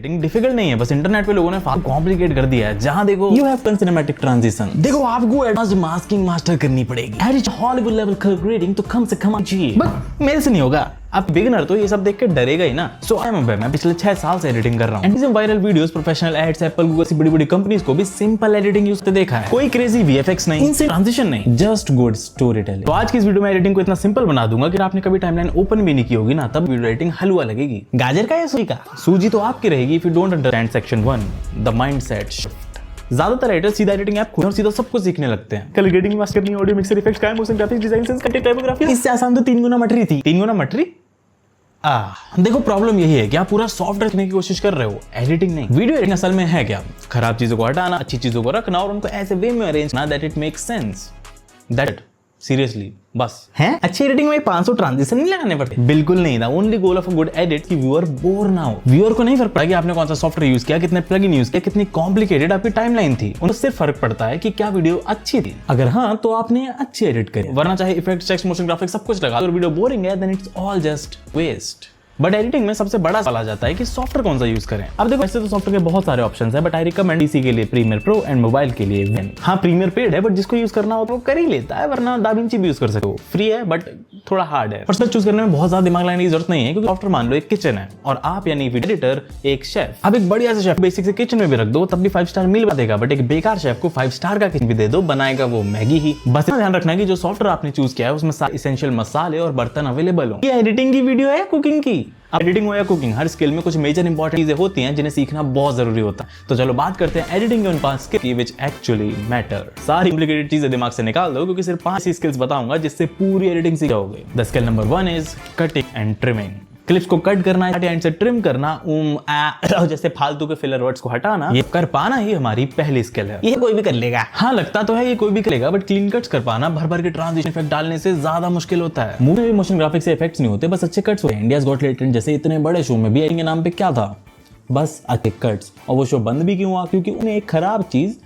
Editing difficult नहीं है, बस इंटरनेट पे लोगों ने कॉम्प्लिकेट कर दिया है। जहां देखो यू हैव सिनेमैटिक ट्रांजिशन, देखो आपको एडवांस मास्किंग मास्टर करनी पड़ेगी, edit Hollywood level colour grading तो कम से कम चाहिए, बट मेरे से नहीं होगा। अब बिगिनर तो ये सब देख के डरेगा ही ना। सो आई एम मैं पिछले 6 साल से एडिटिंग कर रहा हूँ। And viral videos, professional ads, Apple Google से बड़ी-बड़ी कंपनीज को भी सिंपल एडिटिंग यूज करते देखा है। कोई क्रेजी वीएफएक्स नहीं, इनसे ट्रांजिशन नहीं, जस्ट गुड स्टोरी टेलिंग। तो आज की इस वीडियो में एडिटिंग को इतना सिंपल बना दूंगा कि आपने कभी टाइमलाइन ओपन भी नहीं की होगी ना, तब वीडियो एडिटिंग हलवा लगेगी। गाजर का या सूजी का? सूजी तो आपकी रहेगी if you don't understand section 1 the mindset shift. ज्यादातर एडिटर सीधा एडिटिंग ऐप खोलते और सीधा सब कुछ सीखने लगते हैं। Colour grading, mastering, audio mixer, effects, काय, motion graphics, design sense, content typography, इससे आसान तो 3 गुना मटरी थी। 3 गुना मटरी? देखो प्रॉब्लम यही है कि आप पूरा सॉफ्टवेयर करने की कोशिश कर रहे हो, एडिटिंग नहीं। वीडियो एडिटिंग असल में है क्या? खराब चीजों को हटाना, अच्छी चीजों को रखना और उनको ऐसे वे में अरेंज करना that it makes sense. That seriously बस है। अच्छी एडिटिंग में 500 ट्रांजिशन नहीं लगाने पड़ते, बिल्कुल नहीं। The only goal of a good edit कि व्यूअर बोर ना हो। व्यूअर को नहीं फर्क पड़ा कि आपने कौन सा सॉफ्टवेयर यूज किया, कितने प्लगइन यूज किया, कितनी कॉम्प्लिकेटेड आपकी टाइमलाइन थी, उनको सिर्फ फर्क पड़ता है कि क्या वीडियो अच्छी थी। अगर हाँ तो आपने अच्छी एडिट करी, वरना चाहे इफेक्ट्स, टेक्स्ट, मोशन ग्राफिक्स सब कुछ लगा और वीडियो बोरिंग है, then it's all just waste. But editing में सबसे बड़ा सवाल आ जाता है कि सॉफ्टवेयर कौन सा यूज करें। अब देखो वैसे तो सॉफ्टवेयर के बहुत सारे ऑप्शंस हैं, बट आई रिकमेंड पीसी के लिए प्रीमियर प्रो एंड मोबाइल के लिए विन। हाँ प्रीमियर पेड है, बट जिसको यूज करना हो तो वो कर ही लेता है, वरना दाविंची भी यूज कर सकते हो। फ्री है बट थोड़ा हार्ड है। पर्सनल चूज करने में बहुत ज्यादा दिमाग लगाने की जरूरत नहीं है, क्योंकि सॉफ्टवेयर मान लो एक किचन है और आप यानी वीडियो एडिटर एक शेफ। अब एक बढ़िया से शेफ बेसिक से किचन में भी रख दो तब भी 5 स्टार मील देगा, बट एक बेकार शेफ को 5 स्टार का किचन भी दे दो, बनाएगा वो मैगी ही। बस ध्यान रखना कि जो सॉफ्टवेयर आपने चूज किया है उसमें इसेंशियल मसाले और बर्तन अवेलेबल हो। ये एडिटिंग की वीडियो है कुकिंग की? अब एडिटिंग हो या कुकिंग, हर स्किल में कुछ मेजर इंपॉर्टेंट चीजें होती हैं जिन्हें सीखना बहुत जरूरी होता है। तो चलो बात करते हैं एडिटिंग के उन 5 स्किल विच एक्चुअली मैटर। सारी कॉम्प्लिकेटेड चीजें दिमाग से निकाल दो, क्योंकि सिर्फ 5 ही स्किल्स बताऊंगा जिससे पूरी एडिटिंग सीख जाओगे। The skill number 1 is cutting and trimming. Clips को कट करना, एंड से ट्रिम करना, जैसे फालतू के फिलर वर्ड्स को हटाना, ये कर पाना ही हमारी पहली स्किल है। ये कोई भी कर लेगा। हाँ लगता तो है ये कोई भी करेगा, बट क्लीन कट्स कर पाना भर भर के ट्रांजिशन इफेक्ट डालने से ज्यादा मुश्किल होता है। मूवी में मोशन ग्राफिक्स से इफेक्ट्स नहीं होते, बस अच्छे कट्स होते हैं। इंडियाज गॉट टैलेंट जैसे इतने बड़े शो में भी एडिटिंग के नाम पे क्या था? बस अच्छे कट्स। और वो शो बंद भी क्यों हुआ? क्योंकि उन्हें एक खराब चीज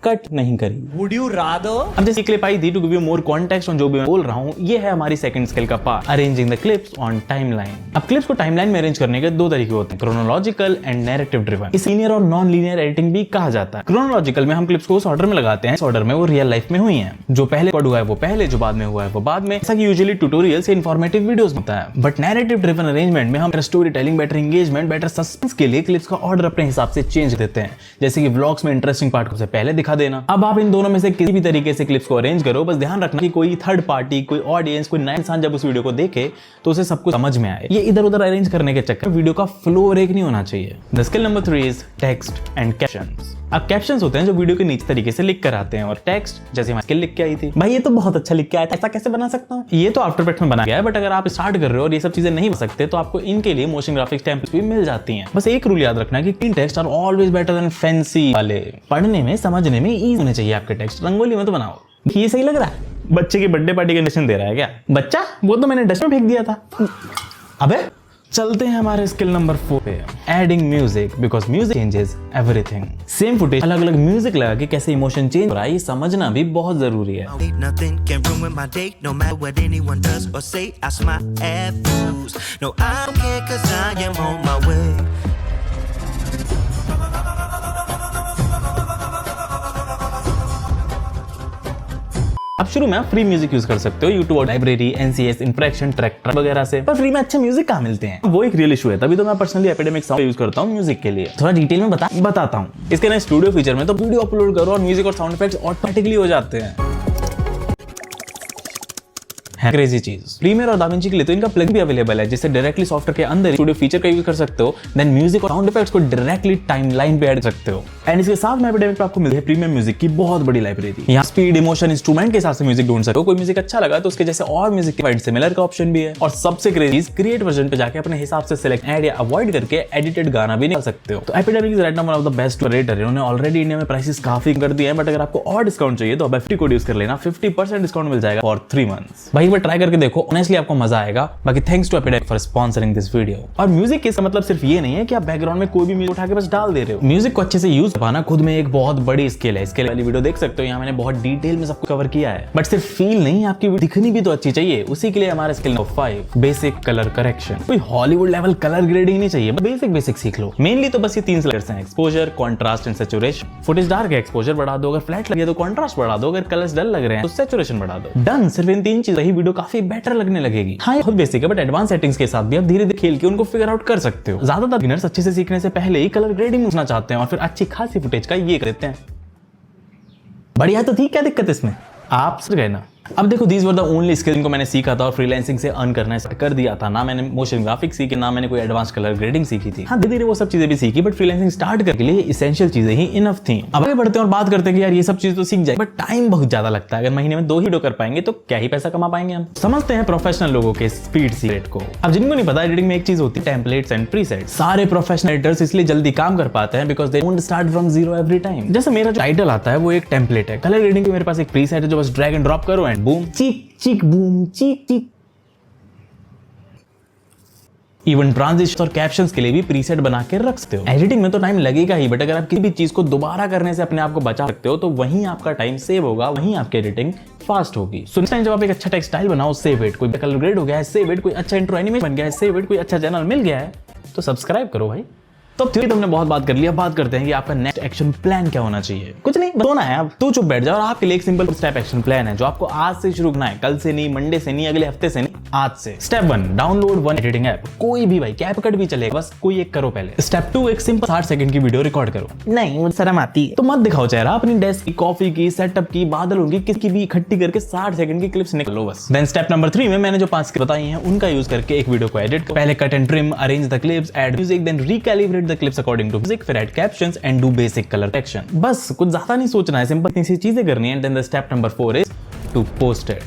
कट नहीं करी। Would you rather? अब जैसे क्लिप आई थी to give you more context on जो भी मैं बोल रहा हूँ, ये है हमारी सेकंड स्किल का part, arranging the clips on timeline. अब क्लिप्स को टाइमलाइन में अरेंज करने के 2 तरीके होते हैं, क्रोनोलॉजिकल एंड नैरेटिव ड्रिवन। इस लीनियर और नॉन लीनियर एडिटिंग भी कहा जाता है। क्रोनोलॉजिकल में हम क्लिप्स को उस ऑर्डर में लगाते हैं, इस ऑर्डर में वो रियल लाइफ में हुई हैं। जो पहले रिकॉर्ड हुआ है वो पहले, जो बाद में हुआ है वो बाद में। ऐसा कि यूजुअली ट्यूटोरियल से इन्फॉर्मेटिव वीडियोस होता है। बट नैरेटिव ड्रिवन अरेंजमेंट में हम story telling, better engagement, better suspense के लिए क्लिप्स का ऑर्डर अपने हिसाब से चेंज देते हैं। जैसे कि व्लॉग्स में इंटरेस्टिंग पार्ट को से पहले दिखा देना। अब आप दोनों में से किसी भी तरीके से क्लिप्स को अरेंज करो, बस ध्यान रखना कि कोई थर्ड पार्टी, कोई ऑडियंस, कोई नया इंसान जब उस वीडियो को देखे तो उसे सब कुछ समझ में आए। ये इधर उधर अरेंज करने के चक्कर वीडियो का फ्लो ब्रेक नहीं होना चाहिए। The skill number 3 is text and captions. अब कैप्शंस होते हैं जो वीडियो के नीचे तरीके से लिख कर आते हैं, और टेक्स्ट जैसे मैं स्किल लिख के आई थी, भाई ये तो बहुत अच्छा लिख के आया था, ऐसा कैसे बना सकता हूँ? ये तो आफ्टर इफेक्ट्स में बना गया है, बट अगर आप स्टार्ट कर रहे हो और ये सब चीजें नहीं बन सकते तो आपको इनके लिए मोशन ग्राफिक्स टेम्पलेट्स भी मिल जाती हैं। बस एक रूल याद रखना कि clean text are always better than fancy वाले। पढ़ने में, समझने में इजी होने चाहिए आपके टेक्स्ट। रंगोली में तो बनाओ। ये सही लग रहा है? बच्चे की बर्थडे पार्टी का इंजेक्शन दे रहा है क्या? बच्चा वो तो मैंने डस्ट में फेंक दिया था। अबे चलते हैं हमारे स्किल नंबर 4 पे, adding music, because music changes everything. Same footage अलग अलग म्यूजिक लगा के कैसे इमोशन चेंज हो रहा है ये समझना भी बहुत जरूरी है। अब शुरू में आप फ्री म्यूजिक यूज कर सकते हो, YouTube library, NCS, impression, track वगैरह से। पर फ्री में अच्छे म्यूजिक कहाँ मिलते हैं? वो एक रियल इशू है। तभी तो मैं पर्सनली एपिडेमिक साउंड यूज करता हूँ म्यूजिक के लिए। थोड़ा डिटेल में बताता हूँ। इसके नए स्टूडियो फीचर में तो वीडियो अपलोड करो और म्यूजिक और साउंड इफेक्ट्स ऑटोमेटिकली हो जाते हैं। है क्रेजी चीज। प्रीमियर और दाविंची के लिए तो इनका प्लग भी अवेलेबल है, जिससे डायरेक्टली सॉफ्टवेयर के अंदर स्टूडियो फीचर का यूज कर सकते हो। देन म्यूजिक और साउंड इफेक्ट्स को डायरेक्टली टाइमलाइन पे ऐड कर सकते हो। एंड इसके साथ में एपिडेमिक पे आपको मिलती है प्रीमियम म्यूजिक की बहुत बड़ी लाइब्रेरी। यहाँ स्पीड, इमोशन, इंस्ट्रूमेंट के हिसाब से म्यूजिक ढूंढ सकते हो। कोई म्यूजिक अच्छा लगा तो उसके जैसे और म्यूजिक के वाइड सिमिलर का ऑप्शन भी है। और सबसे क्रेजी क्रिएट वर्जन पे जाके अपने हिसाब से सिलेक्ट, ऐड या अवॉइड करके एडिटेड गाना भी निकाल सकते हो। तो epidemic is right now one of the best creator. इन्होंने ऑलरेडी इंडिया में प्राइसेस काफी कर दिए हैं, बट अगर आपको और डिस्काउंट चाहिए तो अब FT कोड यूज कर लेना, 50% डिस्काउंट मिल जाएगा फॉर 3 मंथ्स। भाई एक बार ट्राई करके देखो, ऑनेस्टली आपको मजा आएगा। बाकी thanks to Epidemic for sponsoring this video. और म्यूजिक का मतलब सिर्फ ये नहीं है कि आप बैकग्राउंड में कोई भी म्यूजिक उठा के बस डाल दे रहे हो। म्यूजिक को अच्छे से यूज करना खुद में एक बहुत बड़ी स्किल है। इसके वाली वीडियो देख सकते हो, यहाँ मैंने बहुत डिटेल में सबको कवर किया है। बट सिर्फ फील नहीं, आपकी दिखनी भी तो अच्छी चाहिए। उसी के लिए हमारा skill number 5, basic colour correction. कोई हॉलीवुड लेवल कलर ग्रेडिंग नहीं चाहिए, बेसिक सीख लो। मेनली तो बस ये 3 स्लेयर्स हैं, exposure, contrast and saturation. Footage dark है, एक्सपोजर बढ़ा दो, अगर फ्लैट लगे तो कॉन्ट्रास्ट बढ़ा दो, अगर कलर्स डल लग रहे हैं तो सैचुरेशन बढ़ा दो। डन। सिर्फ इन 3 चीजों ही वीडियो काफी बेटर लगने लगेगी। हाँ, ये बहुत बेसिक है, बट एडवांस सेटिंग्स के साथ भी आप धीरे धीरे खेल के उनको फिगर आउट कर सकते हो। ज्यादातर बिगिनर्स अच्छे से सीखने से पहले ही कलर ग्रेडिंग सीखना चाहते हैं और फिर अच्छी खासी फुटेज का ये करते हैं। बढ़िया तो थी, क्या दिक्कत है इसमें? आप समझ गए ना। अब देखो, these were the only skill जिनको मैंने सीखा था और फ्रीलांसिंग से अर्न करना कर दिया था। ना मैंने मोशन ग्राफिक्स सीखी, ना मैंने कोई एडवांस कलर ग्रेडिंग सीखी थी। हाँ, धीरे धीरे वो सब चीजें भी सीखी, बट फ्रीलांसिंग स्टार्ट करने के लिए एसेंशियल चीजें ही इनफ थी। अब आगे बढ़ते हैं और बात करते हैं कि यार ये सब चीज तो सीख जाए, बट टाइम बहुत ज्यादा लगता है। अगर महीने में 2 ही वीडियो कर पाएंगे तो क्या ही पैसा कमा पाएंगे हम। समझते हैं प्रोफेशनल लोगों के स्पीड सीक्रेट को। अब जिनको नहीं पता, एडिटिंग में एक चीज होती है टेम्पलेट्स एंड प्रीसेट। सारे प्रोफेशनल एडिटर्स इसलिए जल्दी काम कर पाते हैं because they don't start from zero every time. जैसे मेरा जो टाइटल आता है वो एक टेम्पलेट है। कलर ग्रेडिंग के मेरे पास एक प्रीसेट है जो बस ड्रैग एंड ड्रॉप करो and boom, cheek cheek boom, cheek cheek. Even transition और कैप्शंस के लिए भी प्रीसेट बना के रख सकते हो। एडिटिंग में तो टाइम लगेगा ही, बट अगर आप किसी भी चीज को दोबारा करने से अपने आप को बचा सकते हो तो वहीं आपका टाइम सेव होगा, वहीं आपकी एडिटिंग फास्ट होगी। सो नेक्स्ट टाइम जब आप एक अच्छा टेक्सटाइल बनाओ, सेव इट। कोई कलर ग्रेड हो गया है, सेव इट। कोई अच्छा इंट्रो एनिमेशन बन गया है, सेव इट। कोई अच्छा चैनल मिल गया है तो सब्सक्राइब करो भाई। तो तुमने बहुत बात कर लिया, बात करते हैं कि आपका नेक्स्ट एक्शन प्लान क्या होना चाहिए। कुछ नहीं, सोना है। अब तू चुप बैठ जा और आपके लिए एक सिंपल स्टेप एक्शन प्लान है जो आपको आज से शुरू करना है। कल से नहीं, मंडे से नहीं, अगले हफ्ते से नहीं, आज से। Step 1, download 1 editing app. कोई भी भाई, कैपकट भी चलेगा, बस कोई एक करो पहले। स्टेप 2, एक सिंपल 60 सेकंड की वीडियो रिकॉर्ड करो। नहीं, मुझे शर्म आती है तो मत दिखाओ चेहरा। अपनी डेस्क की, कॉफी की, सेटअप की, बादलों की, किसी भी इकट्ठी करके 60 सेकंड की क्लिप्स निकालो बस। देन स्टेप नंबर 3 में मैंने जो 5 बताई हैं उनका यूज करके एक वीडियो को एडिट करो। पहले cut and trim, arrange the clips, add music, then recalibrate the clips according to फिर add captions and do basic colour correction. बस कुछ ज्यादा नहीं सोचना है, सिंपल इतनी सी चीजें करनी है। Then the step number 4 is to post it.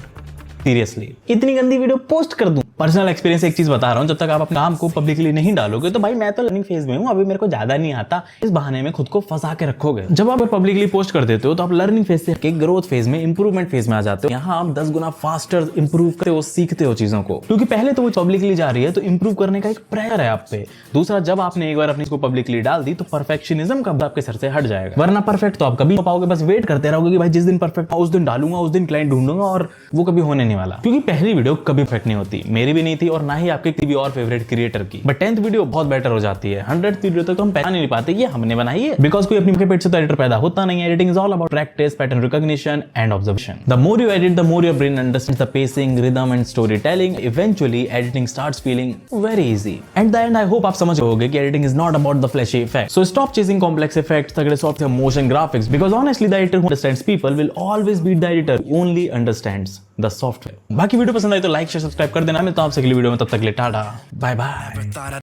Seriously, इतनी गंदी वीडियो पोस्ट कर दूं? पर्सनल एक्सपीरियंस एक चीज बता रहा हूं, जब तक आप अपने काम को पब्लिकली नहीं डालोगे तो भाई मैं तो लर्निंग फेज में हूं, अभी मेरे को ज्यादा नहीं आता, इस बहाने में खुद को फंसा के रखोगे। जब आप पब्लिकली पोस्ट कर देते हो तो आप लर्निंग फेज से ग्रोथ फेज में, इंप्रूवमेंट फेज में आ जाते हो। यहाँ आप 10 गुना फास्टर इंप्रूव करते हो, सीखते हो चीजों को, क्योंकि पहले तो वो पब्लिकली जा रही है तो इंप्रूव करने का एक प्रेशर है आप पे। दूसरा, जब आपने एक बार अपनी को पब्लिकली डाल दी तो परफेक्शनिज्म का आपके सर से हट जाएगा। वरना परफेक्ट तो आप कभी हो पाओगे, बस वेट करते रहोगे कि भाई जिस दिन परफेक्ट उस दिन डालूंगा, उस दिन क्लाइंट ढूंढूंगा, और वो कभी होने नहीं वाला। क्योंकि पहली वीडियो कभी परफेक्ट नहीं होती, मेरी भी नहीं थी और ना ही आपके किसी भी और फेवरेट क्रिएटर की। बट 10th वीडियो बहुत बेटर हो जाती है। 100th वीडियो तक तो हम पहचान नहीं पाते ये हमने बनाई है, बिकॉज कोई अपने पेट से तो एडिटर पैदा होता नहीं है। Editing is all about practice, pattern recognition and observation. The more you edit, the more your brain understands the pacing, rhythm and storytelling. Eventually editing starts feeling very easy. At the end I hope आप समझ गए कि editing is not about the flashy effect. So stop chasing complex effects, तगड़े soft motion graphics, because honestly the editor who understands people will always beat the editor who only understands the software. बाकी video पसंद आई तो like share subscribe कर देना। मैं तो आपसे अगली वीडियो में, तब तक के लिए टाटा बाय बाय।